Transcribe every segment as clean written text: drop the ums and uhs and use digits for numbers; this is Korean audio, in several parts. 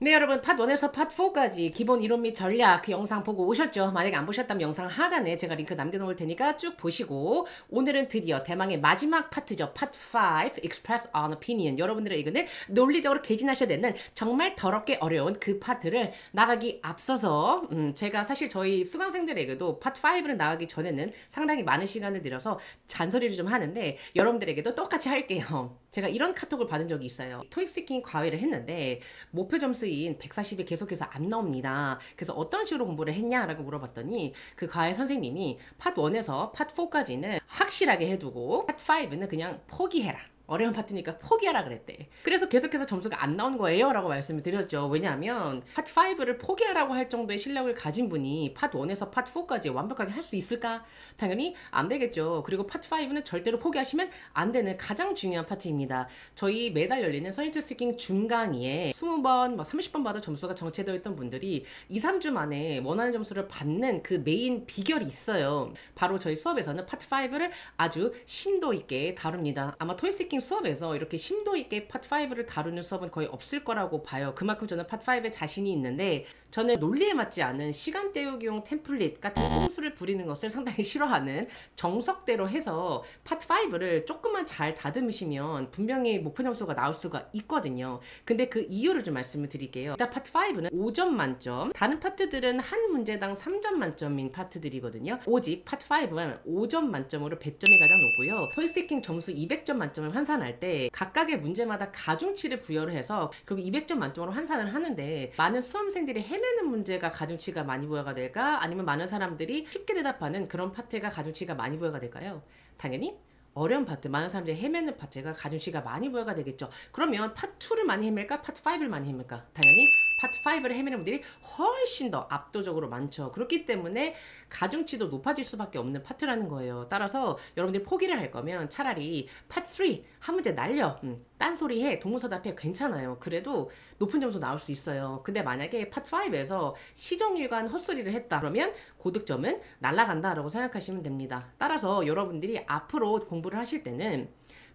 네, 여러분 팟 1에서 팟 4까지 기본 이론 및 전략 그 영상 보고 오셨죠? 만약에 안 보셨다면 영상 하단에 제가 링크 남겨놓을 테니까 쭉 보시고, 오늘은 드디어 대망의 마지막 파트죠. 팟 5 Express on Opinion. 여러분들의 의견을 논리적으로 개진하셔야 되는 정말 더럽게 어려운 그 파트를 나가기 앞서서 제가 사실 저희 수강생들에게도 팟 5를 나가기 전에는 상당히 많은 시간을 들여서 잔소리를 좀 하는데, 여러분들에게도 똑같이 할게요. 제가 이런 카톡을 받은 적이 있어요. 토익 스피킹 과외를 했는데 목표 점수인 140이 계속해서 안 나옵니다. 그래서 어떤 식으로 공부를 했냐라고 물어봤더니 그 과외 선생님이 팟 1에서 팟 4까지는 확실하게 해두고 팟 5는 그냥 포기해라. 어려운 파트니까 포기하라 그랬대. 그래서 계속해서 점수가 안 나온 거예요 라고 말씀을 드렸죠. 왜냐하면 팟 5를 포기하라고 할 정도의 실력을 가진 분이 팟 1에서 팟 4까지 완벽하게 할 수 있을까? 당연히 안 되겠죠. 그리고 팟 5는 절대로 포기하시면 안 되는 가장 중요한 파트입니다. 저희 매달 열리는 서인투 스피킹 준강의에 20번, 30번 받아 점수가 정체되어 있던 분들이 2, 3주 만에 원하는 점수를 받는 그 메인 비결이 있어요. 바로 저희 수업에서는 팟 5를 아주 심도 있게 다룹니다. 아마 토익 스피킹 수업에서 이렇게 심도 있게 팟 5를 다루는 수업은 거의 없을 거라고 봐요. 그만큼 저는 팟 5에 자신이 있는데, 저는 논리에 맞지 않은 시간 때우기용 템플릿 같은 꼼수를 부리는 것을 상당히 싫어하는, 정석대로 해서 팟 5를 조금만 잘 다듬으시면 분명히 목표 점수가 나올 수가 있거든요. 근데 그 이유를 좀 말씀을 드릴게요. 일단 팟 5는 5점 만점, 다른 파트들은 한 문제당 3점 만점인 파트들이거든요. 오직 팟 5는 5점 만점으로 100점이 가장 높고요. 토익 스피킹 점수 200점 만점을 환산할 때 각각의 문제마다 가중치를 부여를 해서 그리고 200점 만점으로 환산을 하는데, 많은 수험생들이 헤매는 문제가 가중치가 많이 부여가 될까? 아니면 많은 사람들이 쉽게 대답하는 그런 파트가 가중치가 많이 부여가 될까요? 당연히 어려운 파트, 많은 사람들이 헤매는 파트가 가중치가 많이 부여가 되겠죠. 그러면 팟 2를 많이 헤맬까? 팟 5를 많이 헤맬까? 당연히 팟 5를 헤매는 분들이 훨씬 더 압도적으로 많죠. 그렇기 때문에 가중치도 높아질 수밖에 없는 파트라는 거예요. 따라서 여러분들이 포기를 할 거면 차라리 팟 3 한 문제 날려, 딴소리 해, 동문서답해, 괜찮아요. 그래도 높은 점수 나올 수 있어요. 근데 만약에 팟 5에서 시종일관 헛소리를 했다 그러면 고득점은 날아간다 라고 생각하시면 됩니다. 따라서 여러분들이 앞으로 공부를 하실 때는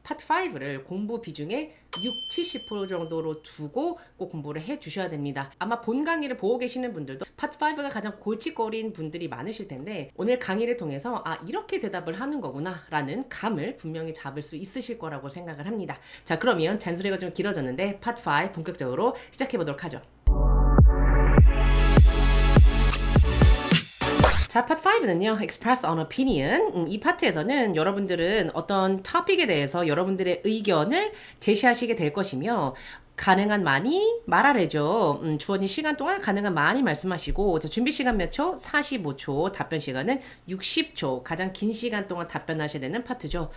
팟 5를 공부 비중의 60-70% 정도로 두고 꼭 공부를 해 주셔야 됩니다. 아마 본 강의를 보고 계시는 분들도 팟 5가 가장 골칫거리인 분들이 많으실 텐데, 오늘 강의를 통해서 이렇게 대답을 하는 거구나 라는 감을 분명히 잡을 수 있으실 거라고 생각을 합니다. 자, 그러면 잔소리가 좀 길어졌는데 팟 5 본격적으로 시작해 보도록 하죠. 자, 팟 5는요, Express on Opinion. 이 파트에서는 여러분들은 어떤 토픽에 대해서 여러분들의 의견을 제시하시게 될 것이며, 가능한 많이 말하래죠. 주어진 시간 동안 가능한 많이 말씀하시고, 자, 준비 시간 몇 초? 45초. 답변 시간은 60초. 가장 긴 시간 동안 답변하셔야 되는 파트죠.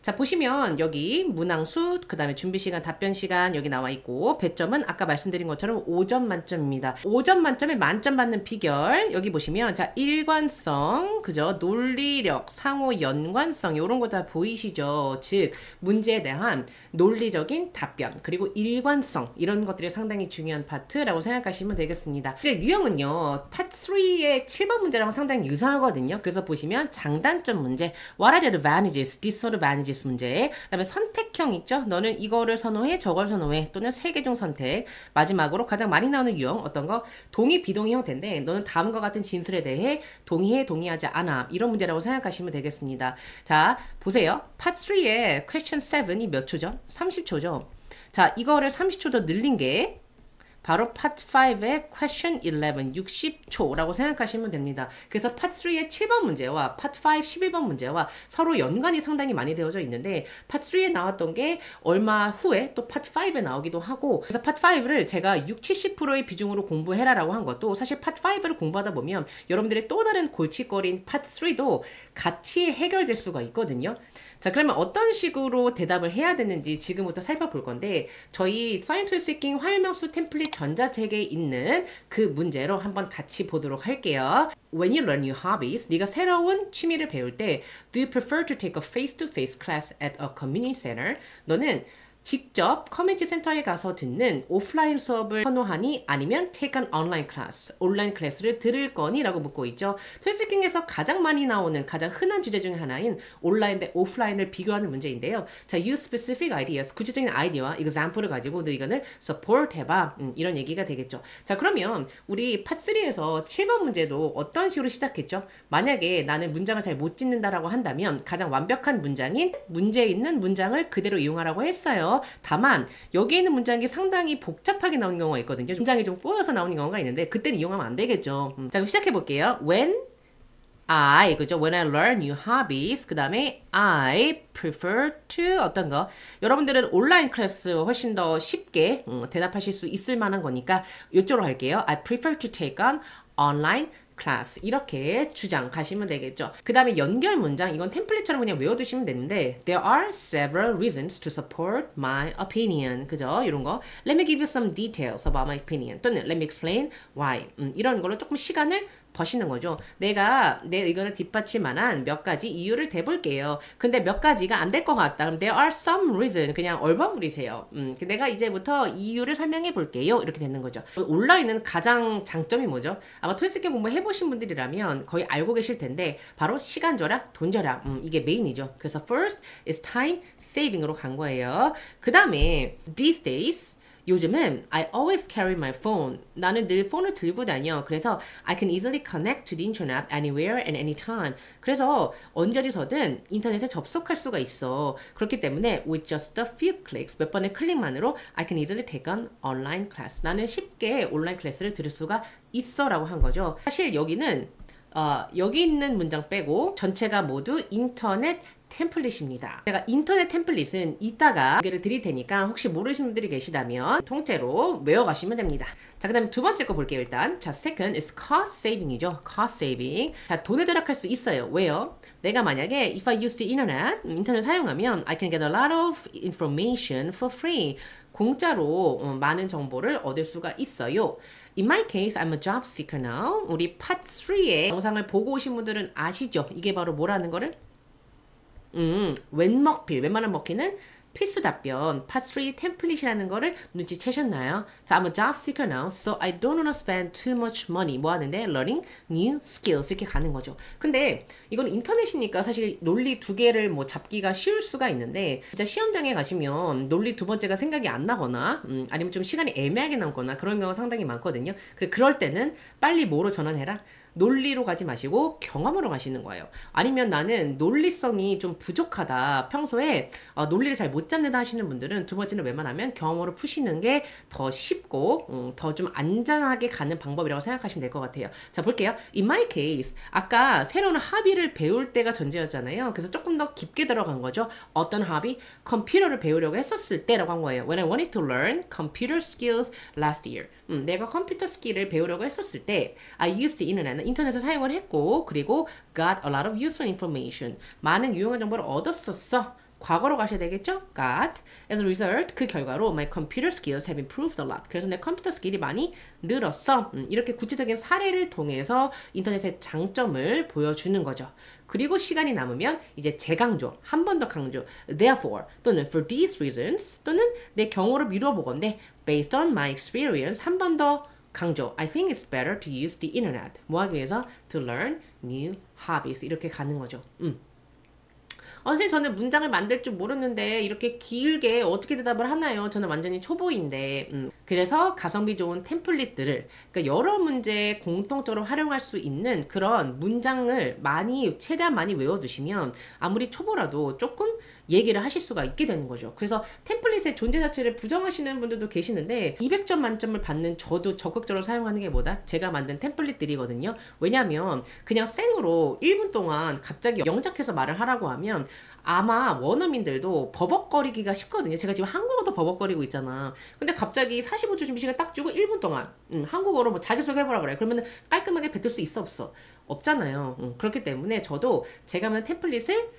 자, 보시면 여기 문항수, 그 다음에 준비시간, 답변시간 여기 나와 있고, 배점은 아까 말씀드린 것처럼 5점 만점입니다. 5점 만점에 만점 받는 비결 여기 보시면, 자, 일관성, 그죠? 논리력, 상호 연관성 이런 거 다 보이시죠? 즉 문제에 대한 논리적인 답변, 그리고 일관성, 이런 것들이 상당히 중요한 파트라고 생각하시면 되겠습니다. 이제 유형은요, 팟 3의 7번 문제랑 상당히 유사하거든요. 그래서 보시면 장단점 문제, What are the advantages, disadvantages 문제, 그 다음에 선택형 있죠? 너는 이거를 선호해, 저걸 선호해, 또는 세 개 중 선택. 마지막으로 가장 많이 나오는 유형, 어떤 거? 동의, 비동의 형태인데, 너는 다음과 같은 진술에 대해 동의해, 동의하지 않아. 이런 문제라고 생각하시면 되겠습니다. 자, 보세요. 팟 3의 question 7이 몇 초죠? 30초죠. 자, 이거를 30초 더 늘린 게 바로 팟 5의 question 11, 60초라고 생각하시면 됩니다. 그래서 팟 3의 7번 문제와 팟 5, 11번 문제와 서로 연관이 상당히 많이 되어져 있는데, 팟 3에 나왔던 게 얼마 후에 또 팟 5에 나오기도 하고, 그래서 팟 5를 제가 60-70%의 비중으로 공부해라라고 한 것도, 사실 팟 5를 공부하다 보면 여러분들의 또 다른 골칫거리인 팟 3도 같이 해결될 수가 있거든요. 자, 그러면 어떤 식으로 대답을 해야 되는지 지금부터 살펴볼 건데, 저희 Science to Speaking 활명수 템플릿 전자책에 있는 그 문제로 한번 같이 보도록 할게요. When you learn new hobbies, 네가 새로운 취미를 배울 때, do you prefer to take a face-to-face class at a community center? 너는 직접 커뮤니티 센터에 가서 듣는 오프라인 수업을 선호하니 아니면 take an online class, 온라인 클래스를 들을 거니? 라고 묻고 있죠. 토익스킹에서 가장 많이 나오는 가장 흔한 주제 중에 하나인 온라인 대 오프라인을 비교하는 문제인데요. 자, use specific ideas, 구체적인 아이디어와 example을 가지고 너 이거를 support 해봐. 이런 얘기가 되겠죠. 자, 그러면 우리 파3에서 7번 문제도 어떤 식으로 시작했죠? 만약에 나는 문장을 잘 못 짓는다라고 한다면 가장 완벽한 문장인 문제 있는 문장을 그대로 이용하라고 했어요. 다만 여기에 있는 문장이 상당히 복잡하게 나오는 경우가 있거든요. 문장이 좀 꼬여서 나오는 경우가 있는데 그때는 이용하면 안 되겠죠. 자, 그럼 시작해 볼게요. 그죠? When I learn new hobbies. 그 다음에 I prefer to 어떤 거? 여러분들은 온라인 클래스 훨씬 더 쉽게 대답하실 수 있을 만한 거니까 이쪽으로 할게요. I prefer to take on online class. 이렇게 주장 가시면 되겠죠. 그 다음에 연결 문장, 이건 템플릿처럼 그냥 외워두시면 되는데 There are several reasons to support my opinion. 그죠? 이런 거 Let me give you some details about my opinion. 또는 Let me explain why. 이런 걸로 조금 시간을 버시는 거죠. 내가 내 의견을 뒷받침만한 몇 가지 이유를 대볼게요. 근데 몇 가지가 안 될 것 같다. 그럼 there are some reason. 그냥 얼버무리세요. 내가 이제부터 이유를 설명해 볼게요. 이렇게 되는 거죠. 온라인은 가장 장점이 뭐죠? 아마 토익스키 공부해보신 분들이라면 거의 알고 계실 텐데 바로 시간 절약, 돈 절약. 이게 메인이죠. 그래서 first is time saving으로 간 거예요. 그 다음에 these days 요즘은 I always carry my phone. 나는 늘 폰을 들고 다녀. 그래서 I can easily connect to the internet anywhere and anytime. 그래서 언제리서든 인터넷에 접속할 수가 있어. 그렇기 때문에 with just a few clicks, 몇 번의 클릭만으로 I can easily take on online class. 나는 쉽게 온라인 클래스를 들을 수가 있어 라고 한 거죠. 사실 여기는 여기 있는 문장 빼고 전체가 모두 인터넷 템플릿입니다. 제가 인터넷 템플릿은 이따가 소개를 드릴 테니까 혹시 모르시는 분들이 계시다면 통째로 외워가시면 됩니다. 자, 그 다음에 두 번째 거 볼게요, 일단. 자, second is cost saving이죠. cost saving. 자, 돈을 절약할 수 있어요. 왜요? 내가 만약에 if I use the internet, 인터넷 사용하면 I can get a lot of information for free. 공짜로 많은 정보를 얻을 수가 있어요. In my case, I'm a job seeker now. 우리 Part 3의 영상을 보고 오신 분들은 아시죠? 이게 바로 뭐라는 거를? 웬만한 먹히는 필수 답변, Part 3 템플릿이라는 거를 눈치채셨나요? 자, I'm a job seeker now, so I don't want to spend too much money. 뭐 하는데? Learning new skills. 이렇게 가는 거죠. 근데 이건 인터넷이니까 사실 논리 두 개를 뭐 잡기가 쉬울 수가 있는데 진짜 시험장에 가시면 논리 두 번째가 생각이 안 나거나 아니면 좀 시간이 애매하게 남거나 그런 경우가 상당히 많거든요. 그럴 때는 빨리 뭐로 전환해라? 논리로 가지 마시고 경험으로 가시는 거예요. 아니면 나는 논리성이 좀 부족하다. 평소에 논리를 잘 못 잡는다 하시는 분들은 두 번째는 웬만하면 경험으로 푸시는 게 더 쉽고 더 좀 안전하게 가는 방법이라고 생각하시면 될 것 같아요. 자, 볼게요. In my case, 아까 새로운 합의를 배울 때가 전제였잖아요. 그래서 조금 더 깊게 들어간 거죠. 어떤 합의? 컴퓨터를 배우려고 했었을 때라고 한 거예요. When I wanted to learn computer skills last year. 내가 컴퓨터 스킬을 배우려고 했었을 때 I used the internet. 인터넷을 사용을 했고 그리고 got a lot of useful information. 많은 유용한 정보를 얻었었어. 과거로 가셔야 되겠죠? Got. As a result, 그 결과로 my computer skills have improved a lot. 그래서 내 컴퓨터 스킬이 많이 늘었어. 이렇게 구체적인 사례를 통해서 인터넷의 장점을 보여주는 거죠. 그리고 시간이 남으면 이제 재강조, 한 번 더 강조. Therefore, 또는 for these reasons, 또는 내 경우를 미뤄보건대 based on my experience, 한 번 더 강조. I think it's better to use the internet. 뭐 하기 위해서? To learn new hobbies. 이렇게 가는 거죠. 선생님 저는 문장을 만들 줄 모르는데 이렇게 길게 어떻게 대답을 하나요? 저는 완전히 초보인데 그래서 가성비 좋은 템플릿들을 그러니까 여러 문제에 공통적으로 활용할 수 있는 그런 문장을 최대한 많이 외워두시면 아무리 초보라도 조금 얘기를 하실 수가 있게 되는 거죠. 그래서 템플릿의 존재 자체를 부정하시는 분들도 계시는데 200점 만점을 받는 저도 적극적으로 사용하는 게 뭐다? 제가 만든 템플릿들이거든요. 왜냐면 그냥 생으로 1분 동안 갑자기 영작해서 말을 하라고 하면 아마 원어민들도 버벅거리기가 쉽거든요. 제가 지금 한국어도 버벅거리고 있잖아. 근데 갑자기 45초 준비 시간 딱 주고 1분 동안 한국어로 뭐 자기소개 해보라 그래. 그러면 깔끔하게 뱉을 수 있어 없어? 없잖아요. 그렇기 때문에 저도 제가 만든 템플릿을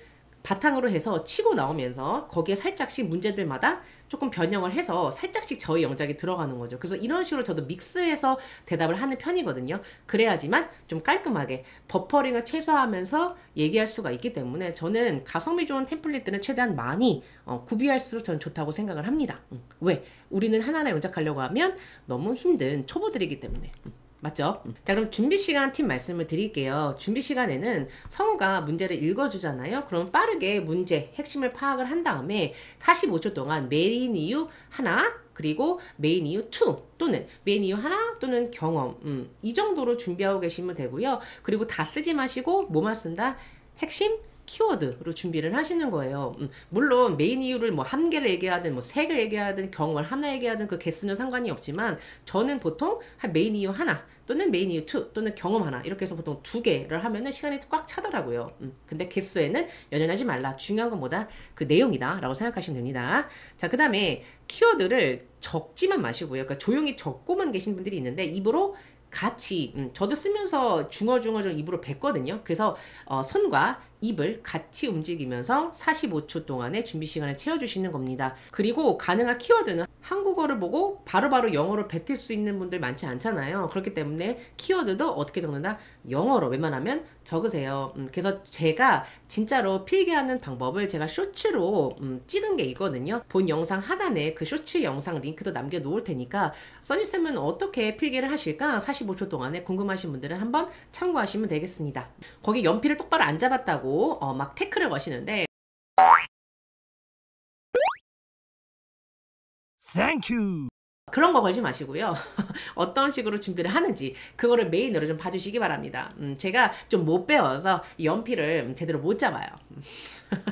바탕으로 해서 치고 나오면서 거기에 살짝씩 문제들마다 조금 변형을 해서 살짝씩 저희 영작이 들어가는 거죠. 그래서 이런 식으로 저도 믹스해서 대답을 하는 편이거든요. 그래야지만 좀 깔끔하게 버퍼링을 최소화하면서 얘기할 수가 있기 때문에 저는 가성비 좋은 템플릿들은 최대한 많이 구비할수록 저는 좋다고 생각을 합니다. 왜? 우리는 하나하나 영작하려고 하면 너무 힘든 초보들이기 때문에. 맞죠? 자, 그럼 준비 시간 팁 말씀을 드릴게요. 준비 시간에는 성우가 문제를 읽어주잖아요. 그럼 빠르게 문제, 핵심을 파악을 한 다음에 45초 동안 메인 이유 하나, 그리고 메인 이유 2 또는 메인 이유 하나 또는 경험 이 정도로 준비하고 계시면 되고요. 그리고 다 쓰지 마시고 뭐만 쓴다? 핵심 키워드로 준비를 하시는 거예요. 물론 메인 이유를 뭐 한 개를 얘기하든 뭐 세 개를 얘기하든 경험을 하나 얘기하든 그 개수는 상관이 없지만 저는 보통 한 메인 이유 하나 또는 메인 이유 2 또는 경험 하나 이렇게 해서 보통 2개를 하면은 시간이 꽉 차더라고요. 근데 개수에는 연연하지 말라. 중요한 건 뭐다? 그 내용이다 라고 생각하시면 됩니다. 자, 그 다음에 키워드를 적지만 마시고요. 그러니까 조용히 적고만 계신 분들이 있는데 입으로 같이 저도 쓰면서 중얼중얼 입으로 뱉거든요. 그래서 손과 입을 같이 움직이면서 45초 동안의 준비 시간을 채워주시는 겁니다. 그리고 가능한 키워드는 한국어를 보고 바로바로 영어로 뱉을 수 있는 분들 많지 않잖아요. 그렇기 때문에 키워드도 어떻게 적는다? 영어로 웬만하면 적으세요. 그래서 제가 진짜로 필기하는 방법을 제가 쇼츠로 찍은 게 있거든요. 본 영상 하단에 그 쇼츠 영상 링크도 남겨놓을 테니까 써니쌤은 어떻게 필기를 하실까? 45초 동안에 궁금하신 분들은 한번 참고하시면 되겠습니다. 거기 연필을 똑바로 안 잡았다고 막 태클을 거시는데 Thank you. 그런 거 걸지 마시고요. 어떤 식으로 준비를 하는지 그거를 메인으로 좀 봐주시기 바랍니다. 제가 좀 못 배워서 연필을 제대로 못 잡아요.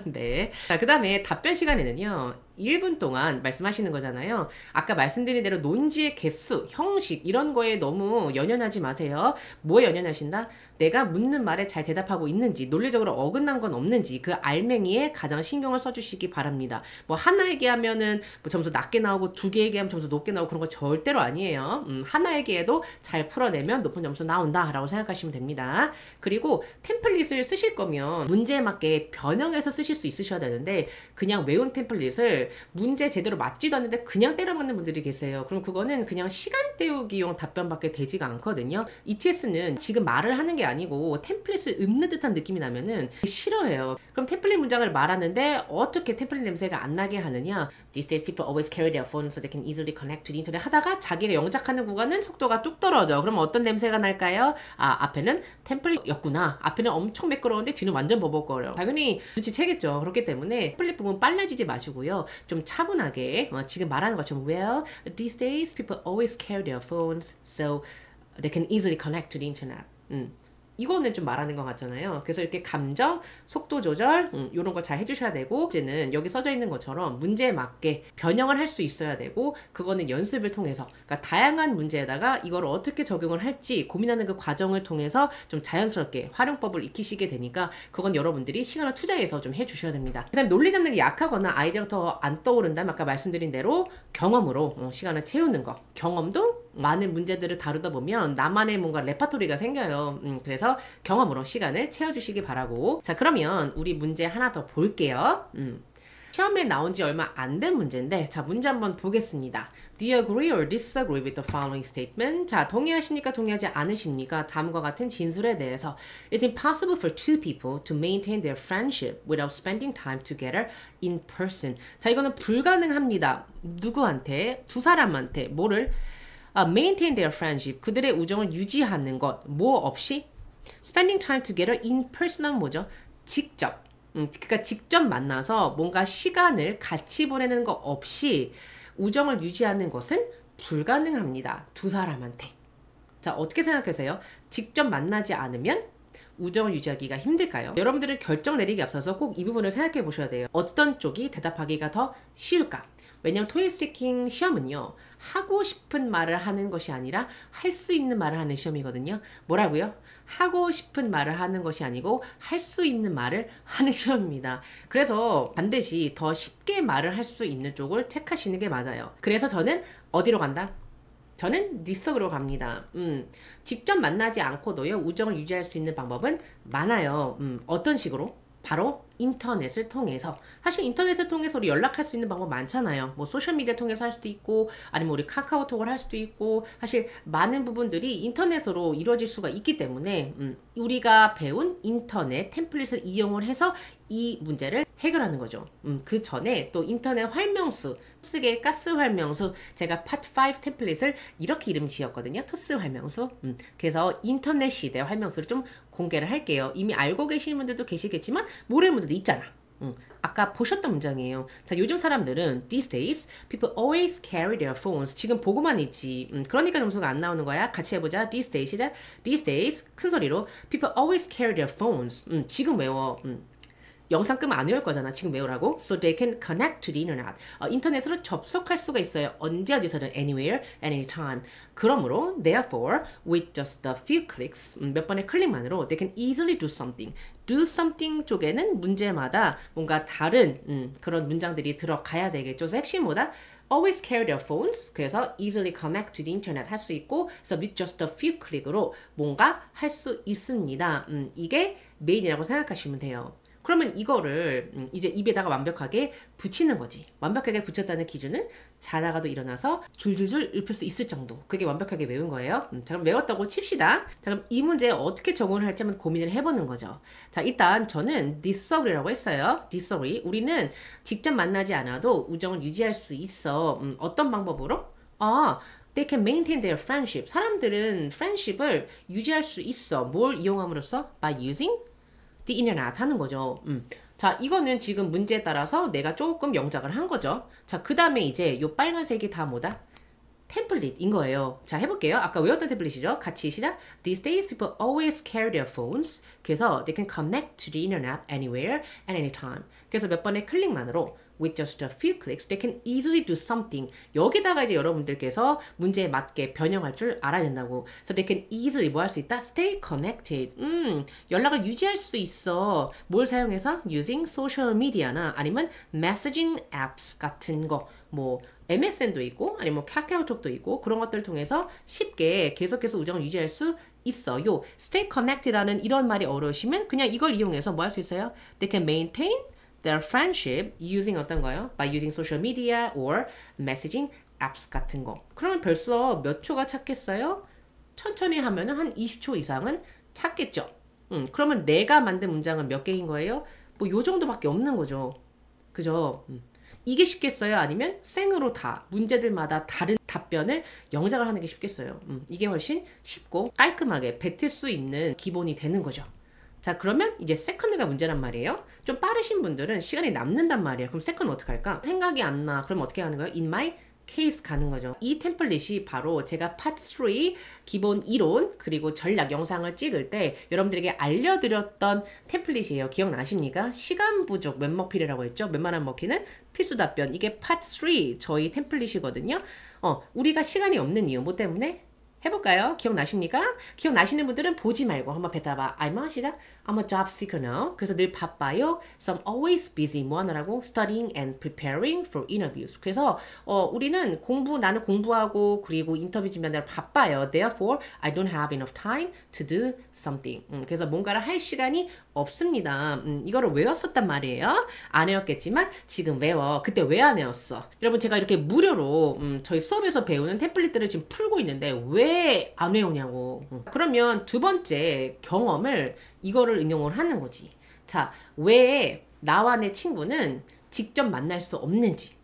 네. 자, 그 다음에 답변 시간에는요. 1분 동안 말씀하시는 거잖아요. 아까 말씀드린 대로 논지의 개수, 형식 이런 거에 너무 연연하지 마세요. 뭐에 연연하신다? 내가 묻는 말에 잘 대답하고 있는지, 논리적으로 어긋난 건 없는지 그 알맹이에 가장 신경을 써주시기 바랍니다. 뭐 하나 얘기하면은 뭐 점수 낮게 나오고 2개 얘기하면 점수 높게 나오고 그런 거 절대로 아니에요. 하나 얘기해도 잘 풀어내면 높은 점수 나온다 라고 생각하시면 됩니다. 그리고 템플릿을 쓰실 거면 문제에 맞게 변형해서 쓰실 수 있으셔야 되는데 그냥 외운 템플릿을 문제 제대로 맞지도 않는데 그냥 때려맞는 분들이 계세요. 그럼 그거는 그냥 시간 때우기용 답변밖에 되지가 않거든요. ETS는 지금 말을 하는 게 아니고 템플릿을 읊는 듯한 느낌이 나면은 싫어해요. 그럼 템플릿 문장을 말하는데 어떻게 템플릿 냄새가 안 나게 하느냐? These days people always carry their phone so they can easily connect to the internet 하다가 자기가 영작하는 구간은 속도가 뚝 떨어져. 그럼 어떤 냄새가 날까요? 아, 앞에는 템플릿이었구나. 앞에는 엄청 매끄러운데 뒤는 완전 버벅거려. 당연히 눈치채겠죠. 그렇기 때문에 템플릿 부분 빨라지지 마시고요. 좀 차분하게 지금 말하는 것처럼 Well, these days people always carry their phones so they can easily connect to the internet. 이거는 좀 말하는 것 같잖아요. 그래서 이렇게 감정, 속도 조절 이런 거 잘 해주셔야 되고 이제는 여기 써져 있는 것처럼 문제에 맞게 변형을 할 수 있어야 되고 그거는 연습을 통해서 그러니까 다양한 문제에다가 이걸 어떻게 적용을 할지 고민하는 그 과정을 통해서 좀 자연스럽게 활용법을 익히시게 되니까 그건 여러분들이 시간을 투자해서 좀 해주셔야 됩니다. 그 다음에 논리 잡는 게 약하거나 아이디어가 더 안 떠오른다면 아까 말씀드린 대로 경험으로 시간을 채우는 거. 경험도 많은 문제들을 다루다 보면 나만의 뭔가 레파토리가 생겨요. 그래서 경험으로 시간을 채워주시기 바라고. 자, 그러면 우리 문제 하나 더 볼게요. 시험에 나온 지 얼마 안 된 문제인데 자, 문제 한번 보겠습니다. Do you agree or disagree with the following statement? 자, 동의하십니까? 동의하지 않으십니까? 다음과 같은 진술에 대해서 It's impossible for two people to maintain their friendship without spending time together in person. 자, 이거는 불가능합니다. 누구한테? 두 사람한테 뭐를? maintain their friendship. 그들의 우정을 유지하는 것. 뭐 없이? Spending time together in person은 뭐죠? 직접. 그러니까 직접 만나서 뭔가 시간을 같이 보내는 것 없이 우정을 유지하는 것은 불가능합니다. 두 사람한테. 자, 어떻게 생각하세요? 직접 만나지 않으면 우정을 유지하기가 힘들까요? 여러분들은 결정 내리기 앞서서 꼭 이 부분을 생각해 보셔야 돼요. 어떤 쪽이 대답하기가 더 쉬울까? 왜냐면 토익 스피킹 시험은요. 하고 싶은 말을 하는 것이 아니라 할 수 있는 말을 하는 시험이거든요. 뭐라고요? 하고 싶은 말을 하는 것이 아니고 할 수 있는 말을 하는 시험입니다. 그래서 반드시 더 쉽게 말을 할 수 있는 쪽을 택하시는 게 맞아요. 그래서 저는 어디로 간다? 저는 니석으로 갑니다. 직접 만나지 않고도요. 우정을 유지할 수 있는 방법은 많아요. 어떤 식으로? 바로 인터넷을 통해서. 사실 인터넷을 통해서 우리 연락할 수 있는 방법 많잖아요. 뭐 소셜미디어 통해서 할 수도 있고 아니면 우리 카카오톡을 할 수도 있고 사실 많은 부분들이 인터넷으로 이루어질 수가 있기 때문에 우리가 배운 인터넷 템플릿을 이용을 해서 이 문제를 해결하는 거죠. 그 전에 또 인터넷 활명수, 토스의 가스 활명수, 제가 팟5 템플릿을 이렇게 이름 지었거든요. 토스 활명수. 그래서 인터넷 시대 활명수를 좀 공개를 할게요. 이미 알고 계시는 분들도 계시겠지만 모르는 분들도 있잖아. 아까 보셨던 문장이에요. 자, 요즘 사람들은 these days people always carry their phones. 지금 보고만 있지. 그러니까 점수가 안 나오는 거야. 같이 해보자. these days 시작. these days 큰 소리로 people always carry their phones. 지금 외워. 영상 끄면 안 외울 거잖아. 지금 외우라고. So they can connect to the internet. 인터넷으로 접속할 수가 있어요. 언제 어디서든 anywhere, at any time. 그러므로 therefore, with just a few clicks, 몇 번의 클릭만으로 they can easily do something. do something 쪽에는 문제마다 뭔가 다른 그런 문장들이 들어가야 되겠죠. 그래서 핵심 뭐다? always carry their phones. 그래서 easily connect to the internet 할 수 있고, 그래서 with just a few click으로 뭔가 할 수 있습니다. 이게 메인이라고 생각하시면 돼요. 그러면 이거를 이제 입에다가 완벽하게 붙이는 거지. 완벽하게 붙였다는 기준은 자다가도 일어나서 줄줄줄 읊을 수 있을 정도. 그게 완벽하게 외운 거예요. 자, 그럼 외웠다고 칩시다. 자, 그럼 이 문제에 어떻게 적응을 할지 한번 고민을 해보는 거죠. 자, 일단 저는 disagree라고 했어요. disagree. 우리는 직접 만나지 않아도 우정을 유지할 수 있어. 어떤 방법으로? They can maintain their friendship. 사람들은 friendship을 유지할 수 있어. 뭘 이용함으로써? By using the internet 하는 거죠. 자, 이거는 지금 문제에 따라서 내가 조금 영작을 한 거죠. 자, 그 다음에 이제 요 빨간색이 다 뭐다? 템플릿인 거예요. 자, 해볼게요. 아까 외웠던 템플릿이죠. 같이 시작. These days people always carry their phones. 그래서 they can connect to the internet anywhere and anytime. 그래서 몇 번의 클릭만으로 with just a few clicks, they can easily do something. 여기다가 이제 여러분들께서 문제에 맞게 변형할 줄 알아야 된다고. So they can easily 뭐 할 수 있다? Stay connected. 연락을 유지할 수 있어. 뭘 사용해서? Using social media나 아니면 messaging apps 같은 거. 뭐 MSN도 있고 아니면 뭐 카카오톡도 있고 그런 것들을 통해서 쉽게 계속해서 우정을 유지할 수 있어요. Stay connected라는 이런 말이 어려우시면 그냥 이걸 이용해서 뭐 할 수 있어요? They can maintain their friendship using 어떤 거요? By using social media or messaging apps 같은 거. 그러면 벌써 몇 초가 찾겠어요? 천천히 하면은 한 20초 이상은 찾겠죠. 그러면 내가 만든 문장은 몇 개인 거예요? 뭐 요 정도밖에 없는 거죠. 그죠? 이게 쉽겠어요? 아니면 생으로 다 문제들마다 다른 답변을 영작을 하는 게 쉽겠어요? 이게 훨씬 쉽고 깔끔하게 뱉을 수 있는 기본이 되는 거죠. 자, 그러면 이제 세컨드가 문제란 말이에요. 좀 빠르신 분들은 시간이 남는단 말이에요. 그럼 세컨드 어떻게 할까? 생각이 안 나. 그럼 어떻게 하는 거예요? In my case 가는 거죠. 이 템플릿이 바로 제가 Part3 기본 이론 그리고 전략 영상을 찍을 때 여러분들에게 알려드렸던 템플릿이에요. 기억나십니까? 시간 부족 몇 먹필이라고 했죠? 웬만한 먹기는 필수 답변. 이게 Part3 저희 템플릿이거든요. 우리가 시간이 없는 이유 뭐 때문에? 해볼까요? 기억나십니까? 기억나시는 분들은 보지 말고 한번 뱉어봐. I'm a 시작. I'm a job seeker now. 그래서 늘 바빠요. So I'm always busy. 뭐 하느라고? Studying and preparing for interviews. 그래서 우리는 나는 공부하고 그리고 인터뷰 준비하느라 바빠요. Therefore, I don't have enough time to do something. 그래서 뭔가를 할 시간이 없습니다. 이거를 외웠었단 말이에요. 안 외웠겠지만 지금 외워. 그때 왜 안 외웠어? 여러분 제가 이렇게 무료로 저희 수업에서 배우는 템플릿들을 지금 풀고 있는데 왜 안 외우냐고. 그러면 두 번째 경험을 이거를 응용을 하는 거지. 자, 왜 나와 내 친구는 직접 만날 수 없는지.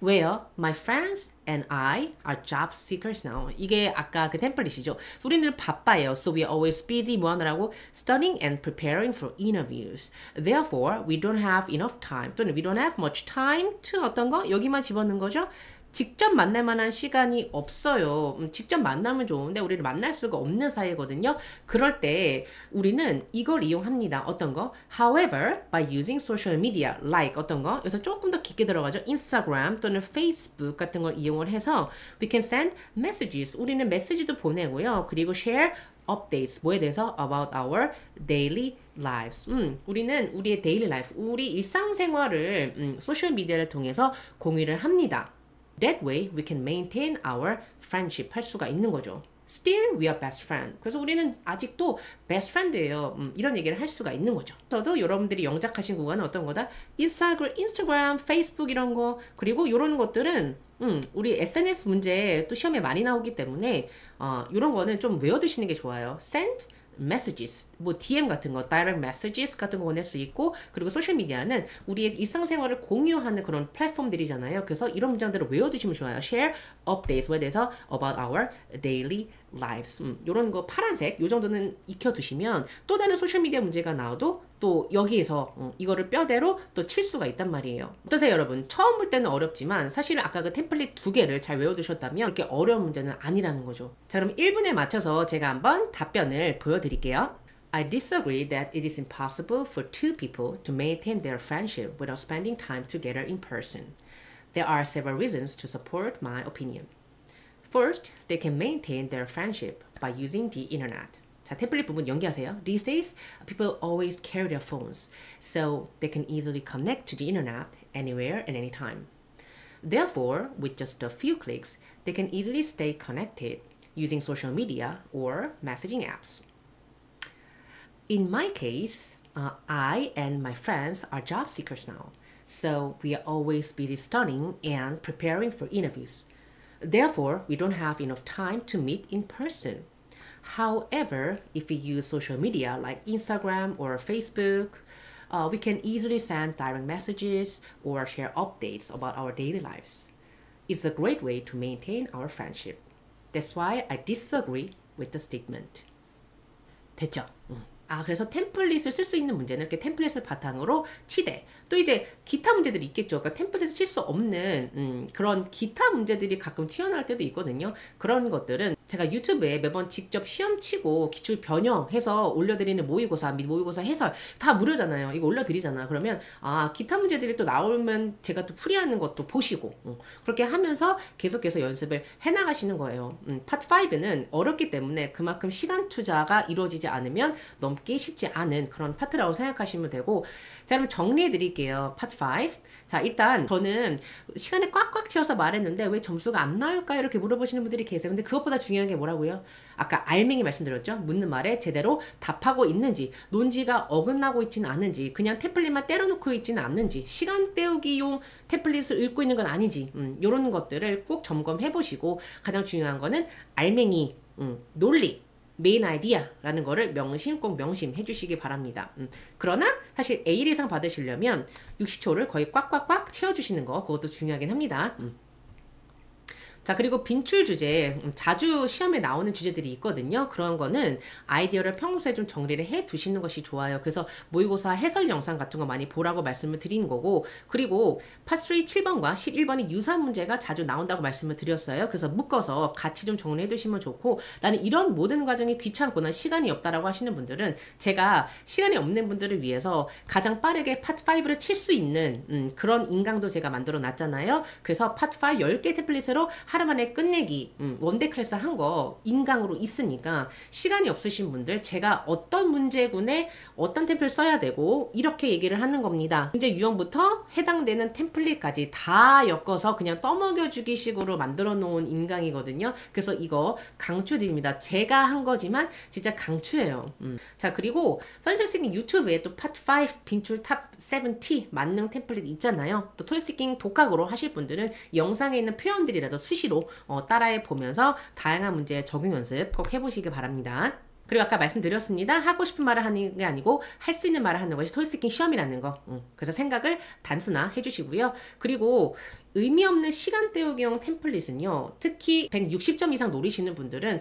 왜요? My friends and I are job seekers now. 이게 아까 그 템플릿이죠. 우리는 바빠요. So we are always busy. 뭐 하느라고? Studying and preparing for interviews. Therefore, we don't have enough time. 또는 we don't have much time to 어떤 거? 여기만 집어넣는 거죠. 직접 만날 만한 시간이 없어요. 직접 만나면 좋은데 우리를 만날 수가 없는 사이거든요. 그럴 때 우리는 이걸 이용합니다. 어떤 거? However, by using social media, like 어떤 거? 여기서 조금 더 깊게 들어가죠. Instagram 또는 Facebook 같은 걸 이용을 해서 we can send messages. 우리는 메시지도 보내고요. 그리고 share updates. 뭐에 대해서? About our daily lives. 우리는 우리의 daily life, 우리 일상생활을 소셜미디어를 통해서 공유를 합니다. That way, we can maintain our friendship 할 수가 있는 거죠. Still, we are best friend. 그래서 우리는 아직도 best friend예요. 이런 얘기를 할 수가 있는 거죠. 저도 여러분들이 영작하신 구간은 어떤 거다? 인스타그램, 페이스북 이런 거 그리고 이런 것들은 우리 SNS 문제 또 시험에 많이 나오기 때문에 이런 거는 좀 외워두시는 게 좋아요. Send messages, 뭐 DM 같은 거, direct messages 같은 거 보낼 수 있고 그리고 소셜미디어는 우리의 일상생활을 공유하는 그런 플랫폼들이잖아요. 그래서 이런 문장들을 외워두시면 좋아요. Share updates에 대해서 about our daily lives. 이런 거 파란색 요 정도는 익혀두시면 또 다른 소셜미디어 문제가 나와도 또 여기에서 이거를 뼈대로 또 칠 수가 있단 말이에요. 어떠세요 여러분? 처음 볼 때는 어렵지만 사실 아까 그 템플릿 2개를 잘 외워두셨다면 그렇게 어려운 문제는 아니라는 거죠. 자 그럼 1분에 맞춰서 제가 한번 답변을 보여드릴게요. I disagree that it is impossible for two people to maintain their friendship without spending time together in person. There are several reasons to support my opinion. First, they can maintain their friendship by using the internet. 자, 템플릿 부분 연기하세요. These days, people always carry their phones, so they can easily connect to the internet anywhere and anytime. Therefore, with just a few clicks, they can easily stay connected using social media or messaging apps. In my case, I and my friends are job seekers now, so we are always busy studying and preparing for interviews. Therefore, we don't have enough time to meet in person. However, if we use social media like Instagram or Facebook, we can easily send direct messages or share updates about our daily lives. It's a great way to maintain our friendship. That's why I disagree with the statement. 됐죠? 그래서 템플릿을 쓸 수 있는 문제는 이렇게 템플릿을 바탕으로 치되 또 이제 기타 문제들이 있겠죠. 그러니까 템플릿을 칠 수 없는 그런 기타 문제들이 가끔 튀어나올 때도 있거든요. 그런 것들은 제가 유튜브에 매번 직접 시험 치고 기출 변형해서 올려드리는 모의고사 및 모의고사 해설 다 무료잖아요. 이거 올려드리잖아. 그러면 기타 문제들이 또 나오면 제가 또 풀이하는 것도 보시고 그렇게 하면서 계속해서 연습을 해나가시는 거예요. 파트 5는 어렵기 때문에 그만큼 시간 투자가 이루어지지 않으면 넘기 쉽지 않은 그런 파트라고 생각하시면 되고 자 그럼 정리해 드릴게요. 파트 5. 자 일단 저는 시간에 꽉꽉 채워서 말했는데 왜 점수가 안 나올까요? 이렇게 물어보시는 분들이 계세요. 근데 그것보다 중요한 게 뭐라고요? 아까 알맹이 말씀드렸죠? 묻는 말에 제대로 답하고 있는지 논지가 어긋나고 있지는 않은지 그냥 템플릿만 때려놓고 있지는 않는지 시간 때우기용 템플릿을 읽고 있는 건 아니지 이런 것들을 꼭 점검해 보시고 가장 중요한 거는 알맹이 논리 메인 아이디어라는 거를 꼭 명심해 주시기 바랍니다. 그러나 사실 A1 이상 받으시려면 60초를 거의 꽉꽉꽉 채워주시는 거 그것도 중요하긴 합니다. 자 그리고 빈출 주제 자주 시험에 나오는 주제들이 있거든요. 그런 거는 아이디어를 평소에 좀 정리를 해 두시는 것이 좋아요. 그래서 모의고사 해설 영상 같은 거 많이 보라고 말씀을 드린 거고 그리고 파3 7번과 11번이 유사 문제가 자주 나온다고 말씀을 드렸어요. 그래서 묶어서 같이 좀 정리해 두시면 좋고 나는 이런 모든 과정이 귀찮거나 시간이 없다라고 하시는 분들은 제가 시간이 없는 분들을 위해서 가장 빠르게 파트5를 칠 수 있는 그런 인강도 제가 만들어 놨잖아요. 그래서 파트5 10개 템플릿으로 하루 만에 끝내기 원데이 클래스 한 거 인강으로 있으니까 시간이 없으신 분들 제가 어떤 문제군에 어떤 템플릿 써야 되고 이렇게 얘기를 하는 겁니다. 문제 유형부터 해당되는 템플릿까지 다 엮어서 그냥 떠먹여주기 식으로 만들어 놓은 인강이거든요. 그래서 이거 강추드립니다. 제가 한 거지만 진짜 강추예요. 자 그리고 선생님 유튜브에 또 파트 5 빈출 탑 70 만능 템플릿 있잖아요. 또 토익스피킹 독학으로 하실 분들은 영상에 있는 표현들이라도 수시로 따라해 보면서 다양한 문제 적용 연습 꼭 해보시기 바랍니다. 그리고 아까 말씀드렸습니다. 하고 싶은 말을 하는 게 아니고 할 수 있는 말을 하는 것이 토익스피킹 시험이라는 거. 그래서 생각을 단순화 해주시고요. 그리고 의미 없는 시간 때우기용 템플릿은요. 특히 160점 이상 노리시는 분들은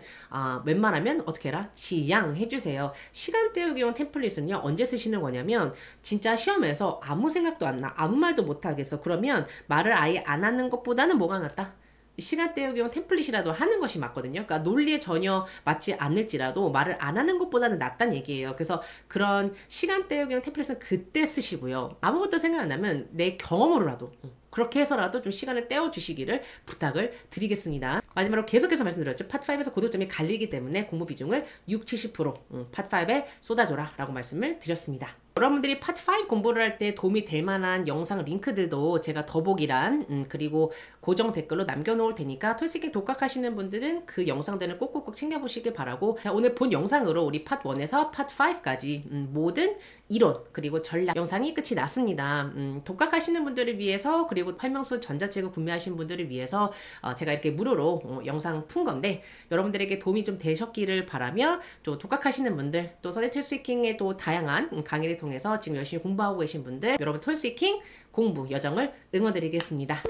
웬만하면 어떻게 해라? 지양해주세요. 시간 때우기용 템플릿은요. 언제 쓰시는 거냐면 진짜 시험에서 아무 생각도 안 나. 아무 말도 못하겠어. 그러면 말을 아예 안 하는 것보다는 뭐가 낫다? 시간 때우기용 템플릿이라도 하는 것이 맞거든요. 그러니까 논리에 전혀 맞지 않을지라도 말을 안 하는 것보다는 낫다는 얘기예요. 그래서 그런 시간 때우기용 템플릿은 그때 쓰시고요. 아무것도 생각 안 나면 내 경험으로라도 그렇게 해서라도 좀 시간을 때워주시기를 부탁을 드리겠습니다. 마지막으로 계속해서 말씀드렸죠. 파트5에서 고득점이 갈리기 때문에 공부 비중을 60, 70% 파트5에 쏟아줘라 라고 말씀을 드렸습니다. 여러분들이 파트 5 공부를 할 때 도움이 될 만한 영상 링크들도 제가 더보기란 그리고 고정 댓글로 남겨놓을 테니까 톨스킹 독학하시는 분들은 그 영상들을 꼭꼭꼭 챙겨보시길 바라고, 자, 오늘 본 영상으로 우리 파트 1에서 파트 5까지 모든 이론 그리고 전략 영상이 끝이 났습니다. 독학하시는 분들을 위해서 그리고 활명수 전자책을 구매하신 분들을 위해서 제가 이렇게 무료로 영상 푼 건데 여러분들에게 도움이 좀 되셨기를 바라며, 또 독학하시는 분들 또 선의 톨스킹의 또 다양한 강의를 통해서 지금 열심히 공부하고 계신 분들, 여러분 톨스킹 공부 여정을 응원드리겠습니다.